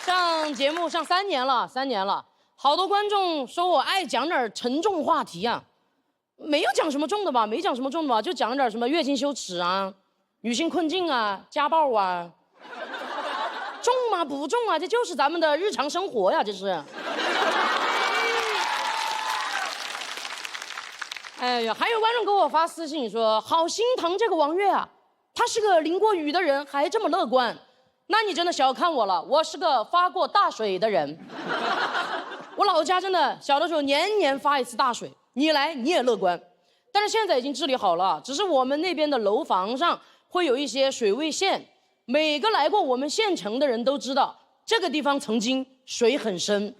上节目上3年了，好多观众说我爱讲点沉重话题啊，没有讲什么重的吧，就讲点什么月经羞耻啊、女性困境啊、家暴啊，重吗？不重啊，这就是咱们的日常生活呀，这是。哎呀，还有观众给我发私信说，好心疼这个王悦啊，他是个淋过雨的人，还这么乐观。那你真的小看我了，我是个发过大水的人。我老家真的小的时候年年发一次大水，你来你也乐观，但是现在已经治理好了，只是我们那边的楼房上会有一些水位线，每个来过我们县城的人都知道，这个地方曾经水很深。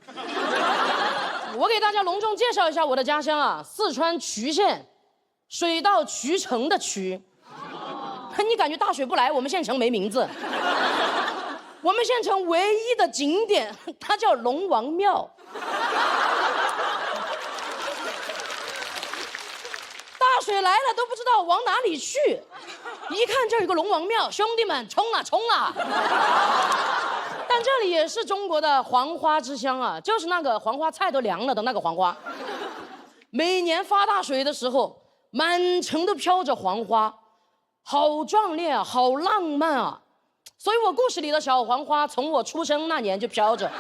我给大家隆重介绍一下我的家乡啊，四川渠县，水到渠成的渠。你感觉大水不来，我们县城没名字。我们县城唯一的景点，它叫龙王庙。大水来了都不知道往哪里去，一看这儿有个龙王庙，兄弟们冲啊冲啊！但这里也是中国的黄花之乡啊，就是那个黄花菜都凉了的那个黄花。每年发大水的时候，满城都飘着黄花，好壮烈啊，好浪漫啊！所以我故事里的小黄花从我出生那年就飘着。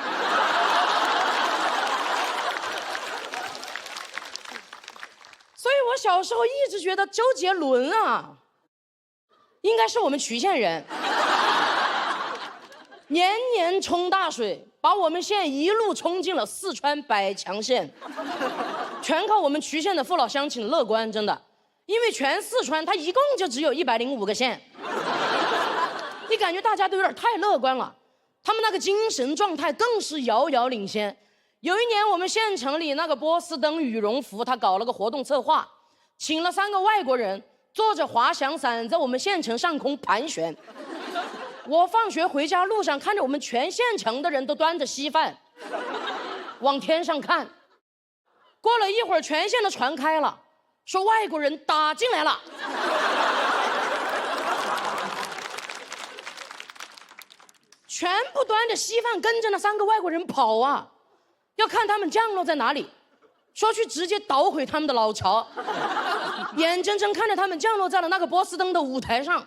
所以我小时候一直觉得周杰伦啊，应该是我们渠县人。年年冲大水，把我们县一路冲进了四川百强县，全靠我们渠县的父老乡亲乐观，真的，因为全四川它一共就只有105个县，你感觉大家都有点太乐观了，他们那个精神状态更是遥遥领先。有一年我们县城里那个波司登羽绒服，他搞了个活动策划，请了3个外国人坐着滑翔伞在我们县城上空盘旋。我放学回家路上看着我们全县城的人都端着稀饭往天上看，过了一会儿全县的传开了，说外国人打进来了。全部端着稀饭跟着那3个外国人跑啊，要看他们降落在哪里，说去直接捣毁他们的老巢。眼睁睁看着他们降落在了那个波司登的舞台上，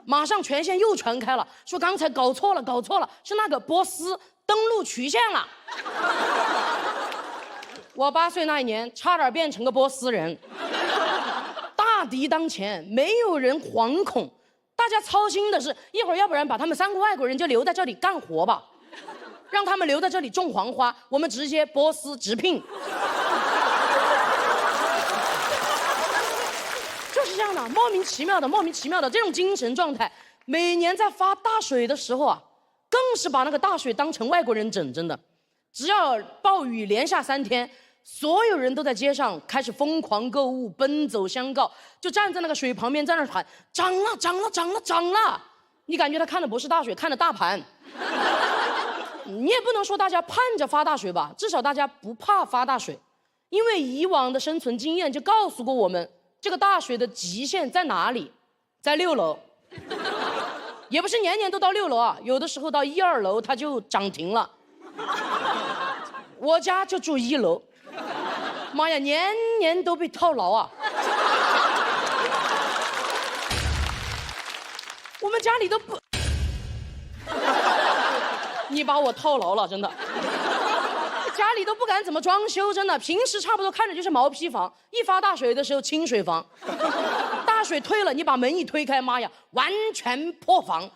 马上全县又传开了，说刚才搞错了，是那个波司登陆渠县了。我8岁那一年差点变成个波斯人。大敌当前，没有人惶恐，大家操心的是一会儿要不然把他们3个外国人就留在这里干活吧，让他们留在这里种黄花，我们直接波斯直聘。就是这样的，莫名其妙的这种精神状态，每年在发大水的时候啊，更是把那个大水当成外国人整，真的。只要暴雨连下3天，所有人都在街上开始疯狂购物，奔走相告，就站在那个水旁边在那喊涨了。你感觉他看的不是大水，看的大盘。你也不能说大家盼着发大水吧，至少大家不怕发大水，因为以往的生存经验就告诉过我们，这个大水的极限在哪里？在6楼。也不是年年都到6楼啊，有的时候到1、2楼它就涨停了。我家就住1楼，妈呀，年年都被套牢啊！我们家里都不，你把我套牢了，真的。家里都不敢怎么装修，真的，平时差不多看着就是毛坯房，一发大水的时候清水房，大水退了，你把门一推开，妈呀，完全破房。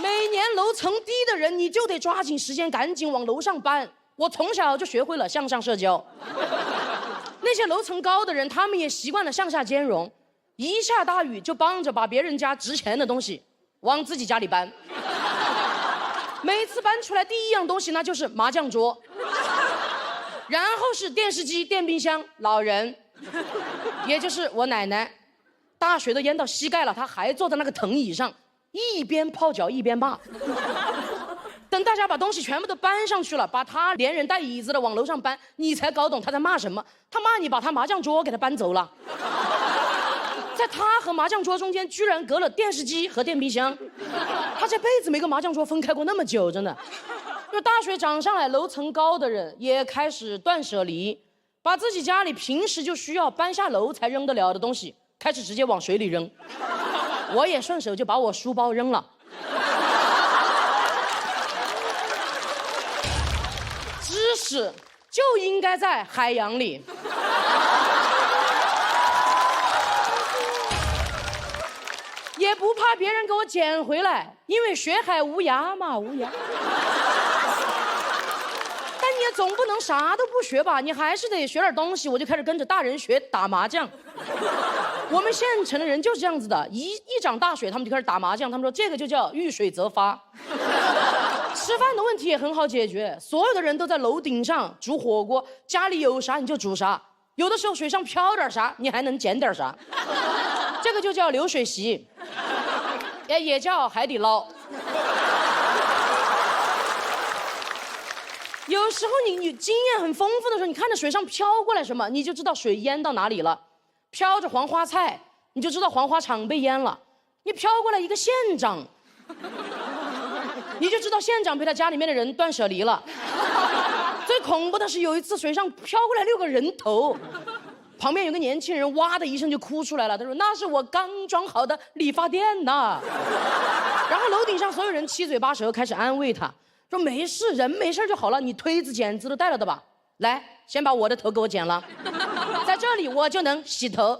每年楼层低的人，你就得抓紧时间，赶紧往楼上搬。我从小就学会了向上社交。那些楼层高的人，他们也习惯了向下兼容，一下大雨就帮着把别人家值钱的东西往自己家里搬。每次搬出来第一样东西那就是麻将桌，然后是电视机、电冰箱、老人，也就是我奶奶。大水都淹到膝盖了，她还坐在那个藤椅上，一边泡脚一边骂。等大家把东西全部都搬上去了，把她连人带椅子的往楼上搬，你才搞懂她在骂什么。她骂你把她麻将桌给她搬走了。在他和麻将桌中间居然隔了电视机和电冰箱，他这辈子没跟麻将桌分开过那么久，真的。就大水涨上来，楼层高的人也开始断舍离，把自己家里平时就需要搬下楼才扔得了的东西，开始直接往水里扔。我也顺手就把我书包扔了。知识就应该在海洋里。也不怕别人给我捡回来，因为学海无涯嘛，无涯。但你也总不能啥都不学吧，你还是得学点东西。我就开始跟着大人学打麻将。我们县城的人就是这样子的，一涨大水，他们就开始打麻将。他们说这个就叫遇水则发。吃饭的问题也很好解决，所有的人都在楼顶上煮火锅，家里有啥你就煮啥，有的时候水上漂点啥，你还能捡点啥。这个就叫流水席，也叫海底捞。有时候你经验很丰富的时候，你看着水上飘过来什么，你就知道水淹到哪里了。飘着黄花菜，你就知道黄花场被淹了。你飘过来一个县长，你就知道县长被他家里面的人断舍离了。最恐怖的是有一次水上飘过来6个人头，旁边有个年轻人哇的一声就哭出来了，他说那是我刚装好的理发店呐。然后楼顶上所有人七嘴八舌开始安慰他，说没事，人没事就好了，你推子剪子都带了的吧，来先把我的头给我剪了，在这里我就能洗头。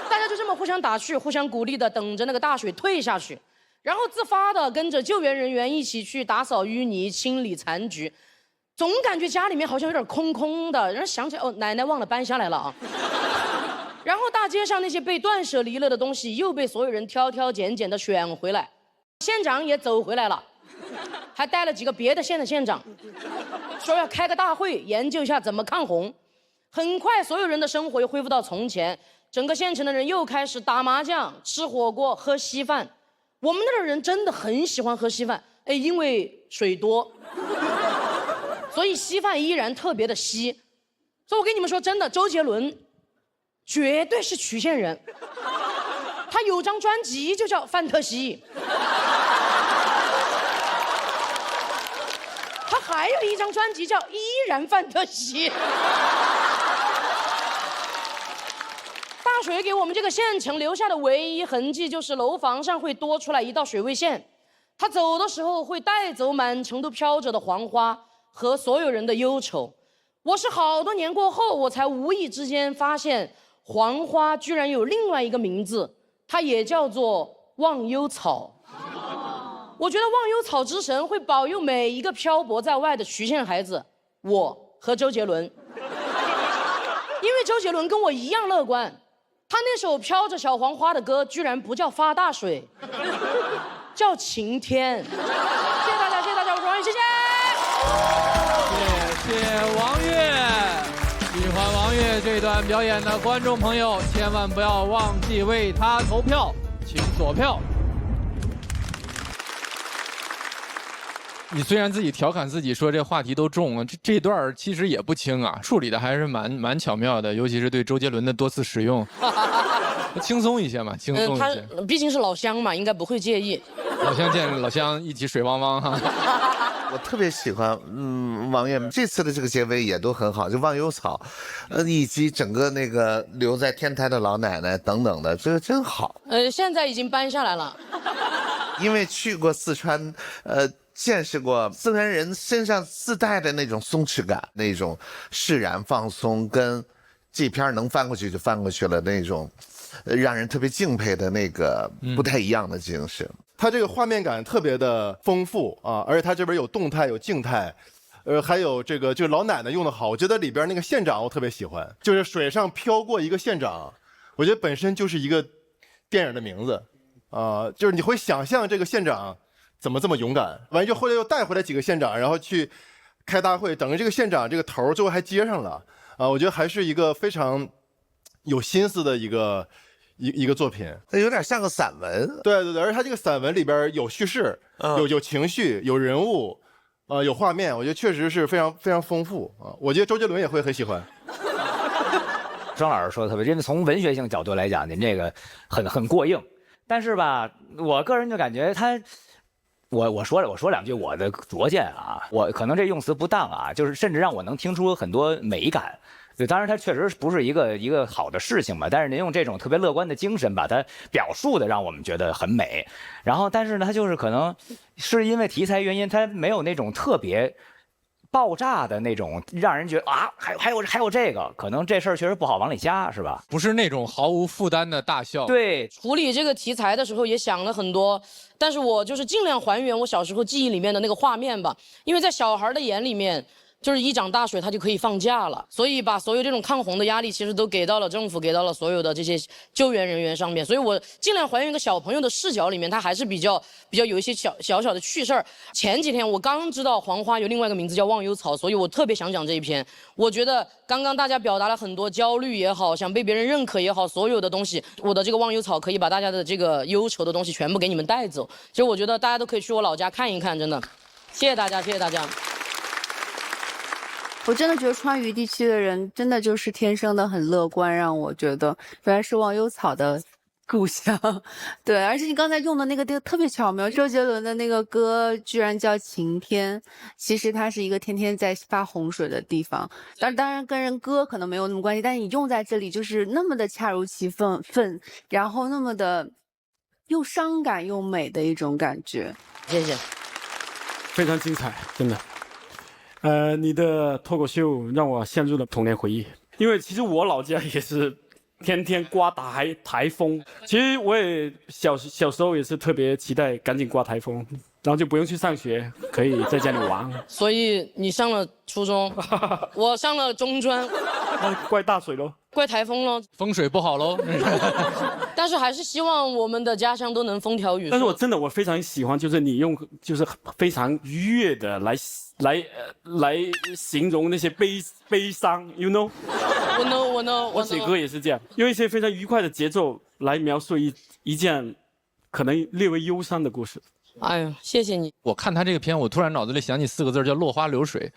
大家就这么互相打趣互相鼓励的等着那个大水退下去，然后自发的跟着救援人员一起去打扫淤泥清理残局。总感觉家里面好像有点空空的，然后想起来哦，奶奶忘了搬下来了啊。然后大街上那些被断舍离了的东西又被所有人挑挑拣拣的选回来，县长也走回来了，还带了几个别的县的县长，说要开个大会研究一下怎么抗洪。很快所有人的生活又恢复到从前，整个县城的人又开始打麻将吃火锅喝稀饭。我们那儿的人真的很喜欢喝稀饭，因为水多，所以稀饭依然特别的稀。所以我跟你们说真的，周杰伦绝对是曲线人，他有张专辑就叫《范特西》，他还有一张专辑叫《依然范特西》。大水给我们这个县城留下的唯一痕迹就是楼房上会多出来一道水位线，他走的时候会带走满城都飘着的黄花和所有人的忧愁。我是好多年过后我才无意之间发现，黄花居然有另外一个名字，它也叫做忘忧草。我觉得忘忧草之神会保佑每一个漂泊在外的衢县孩子，我和周杰伦。因为周杰伦跟我一样乐观，他那首飘着小黄花的歌居然不叫发大水，叫晴天。谢谢大家，谢谢大家，我是王宇，谢谢。谢谢王悦。喜欢王悦这段表演的观众朋友，千万不要忘记为他投票，请锁票。你虽然自己调侃自己说这话题都重了，这段其实也不轻啊，处理的还是蛮巧妙的，尤其是对周杰伦的多次使用，轻松一些嘛，轻松一些。他毕竟是老乡嘛，应该不会介意。老乡见老乡，一起水汪汪哈。我特别喜欢，王悦这次的这个结尾也都很好，就忘忧草，以及整个那个留在天台的老奶奶等等的，这个真好。现在已经搬下来了。因为去过四川，见识过四川人身上自带的那种松弛感，那种释然放松，跟这片能翻过去就翻过去了那种，让人特别敬佩的那个不太一样的精神。它这个画面感特别的丰富啊，而且它这边有动态有静态，还有这个就是老奶奶用的好，我觉得里边那个县长我特别喜欢，就是水上飘过一个县长，我觉得本身就是一个电影的名字啊，就是你会想象这个县长怎么这么勇敢，完就后来又带回来几个县长，然后去开大会，等于这个县长这个头最后还接上了啊，我觉得还是一个非常有心思的一个作品，它有点像个散文。对对对，而且它这个散文里边有叙事，有情绪，有人物，有画面，我觉得确实是非常非常丰富啊。我觉得周杰伦也会很喜欢。庄老师说的特别，因为从文学性角度来讲，您这个很过硬，但是吧，我个人就感觉他。我说两句我的拙见啊，我可能这用词不当啊，就是甚至让我能听出很多美感。对，当然它确实不是一个好的事情嘛，但是您用这种特别乐观的精神把它表述的让我们觉得很美。然后，但是呢，它就是可能是因为题材原因，它没有那种特别爆炸的那种，让人觉得啊，还有这个，可能这事儿确实不好往里加，是吧？不是那种毫无负担的大笑。对，处理这个题材的时候也想了很多，但是我就是尽量还原我小时候记忆里面的那个画面吧，因为在小孩的眼里面。就是一涨大水，他就可以放假了，所以把所有这种抗洪的压力，其实都给到了政府，给到了所有的这些救援人员上面。所以我尽量还原一个小朋友的视角里面，他还是比较有一些小的趣事儿。前几天我刚知道黄花有另外一个名字叫忘忧草，所以我特别想讲这一篇。我觉得刚刚大家表达了很多焦虑也好，想被别人认可也好，所有的东西，我的这个忘忧草可以把大家的这个忧愁的东西全部给你们带走。其实我觉得大家都可以去我老家看一看，真的，谢谢大家，谢谢大家。我真的觉得川渝地区的人真的就是天生的很乐观，让我觉得原来是忘忧草的故乡。对，而且你刚才用的那个特别巧妙，周杰伦的那个歌居然叫晴天，其实它是一个天天在发洪水的地方。当然跟人歌可能没有那么关系，但是你用在这里就是那么的恰如其分，然后那么的又伤感又美的一种感觉。谢谢，非常精彩，真的。你的脱口秀让我陷入了童年回忆，因为其实我老家也是天天刮台风，其实我也小时候也是特别期待赶紧刮台风，然后就不用去上学，可以在家里玩。所以你上了初中，我上了中专，那怪大水咯，怪台风咯，风水不好喽。但是还是希望我们的家乡都能风调雨顺。但是我非常喜欢，就是你用就是非常愉悦的来形容那些悲伤 ，you know？ 我 know。我写歌也是这样，用一些非常愉快的节奏来描述一件可能略微忧伤的故事。哎呦，谢谢你。我看他这个片，我突然脑子里想起4个字，叫落花流水。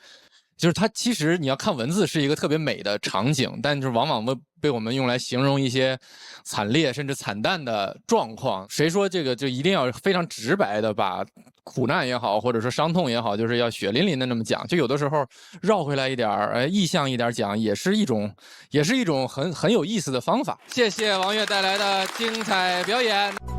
就是它其实你要看文字是一个特别美的场景，但是往往被我们用来形容一些惨烈甚至惨淡的状况。谁说这个就一定要非常直白的把苦难也好，或者说伤痛也好，就是要血淋淋的那么讲？就有的时候绕回来一点，意象一点讲，也是一种很有意思的方法。谢谢王悦带来的精彩表演。